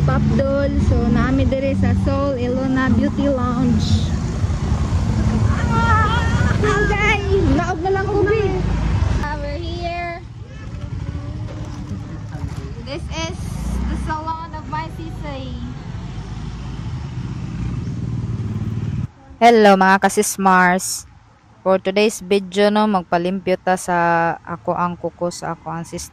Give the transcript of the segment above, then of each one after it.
pop doll. So naami dire sa Sol Ilona Beauty Lounge. Hi! Naog na lang ubi. We're here. This is the salon of my sisay. Hello mga kasismars. For today's video no, magpalimpyo ta sa ako ang kuko sa ako ang sis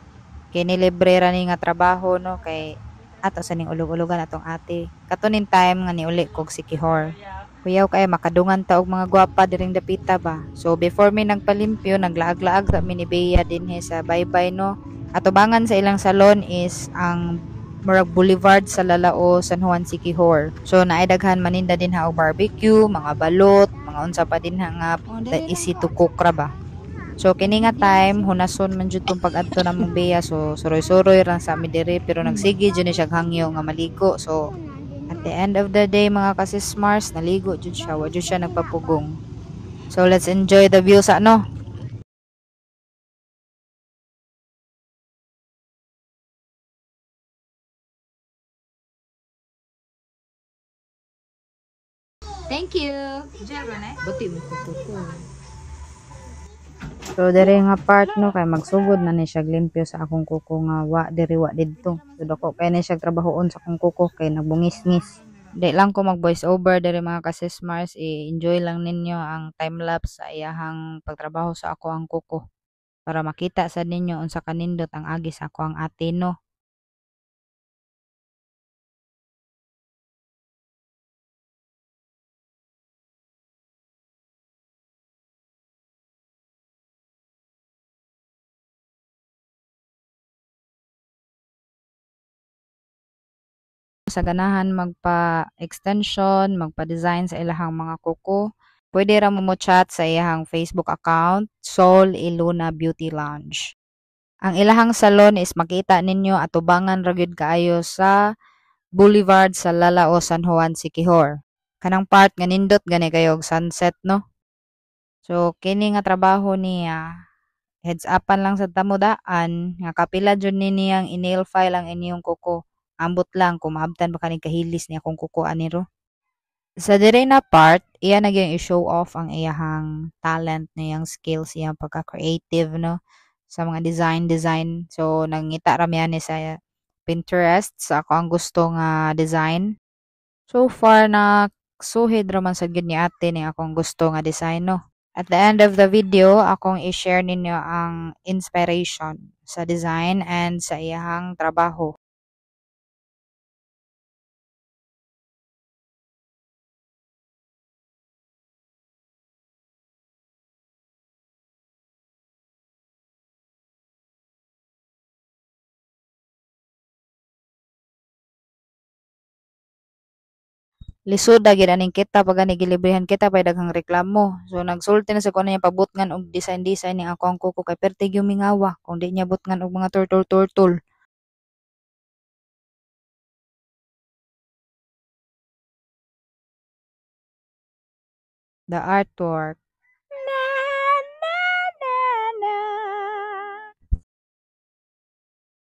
kinilibre ra ni nga trabaho no kay ato sa ning ulog-ulogan atong ate. Katunin time nga niuli kog si Kihor. Kuyaw kay makadungan ta og mga gwapa diring dapita ba. So before mi nagpalimpyo, naglaag-laag sa mi ni Bea dinhi sa Baybay no. Atubangan sa ilang salon is ang Murag Boulevard sa Lalao, San Juan, Siquijor. So naay daghan maninda din ha og barbecue, mga balot, mga unsa pa din nga easy to cook ra ba. So kini nga time hunason man jud tong pag-adto namong Bea, so suroy-suroy ra sa mi diri pero nagsige jud ni siya hangyo nga maligo. So at the end of the day mga kasismars, naligo jud siya, wa jud siya nagpapugong. So let's enjoy the view sa ano. Thank you. Buti mo kuko. So diri nga part no kay magsugod na ni siya limpyo sa akong kuko nga wa diri wa didto. So dako kay ni siya trabahoon sa akong kuko kay nabungis-ngis. Di lang ko mag voice over diri mga kasismars, i-enjoy lang ninyo ang time lapse sa iyahang pagtrabaho sa ako ang kuko para makita sa ninyo unsa kanindot ang agi sa ako ang ate no. Sa ganahan magpa-extension, magpa-design sa ilahang mga kuko, pwede ra mo chat sa iyahang Facebook account, Sol Ilona Beauty Lounge. Ang ilahang salon is makita ninyo atubangan ra gyud kaayo sa Boulevard sa Lalao, San Juan, Siquijor. Kanang part nga nindot gani kayo og sunset no. So kini nga trabaho niya heads upan lang sa tamudaan nga kapila jud ni niyang i-nail file ang inyong kuko. Ambot lang kung maabtan ba kaning kahilis niya kung kuko aniro. Sa dire na part, iya nagyang i-show off ang iyahang talent niyang skills, iyang pagka-creative no sa mga design. So nangita ra mi ani sa Pinterest sa ako ang gusto nga design. So far na suhid ra man sad gyud ni ate ni akong gusto nga design no. At the end of the video, akong i-share ninyo ang inspiration sa design and sa iyahang trabaho. Lisod na gid aning kita pag ani gilibrihan kita pay daghang reklamo. So nagsulti na sa kuno niya pabutngan og design ning ako ang kuko kay perti gyud mingawa kung di niya butngan og mga turtle. The artwork.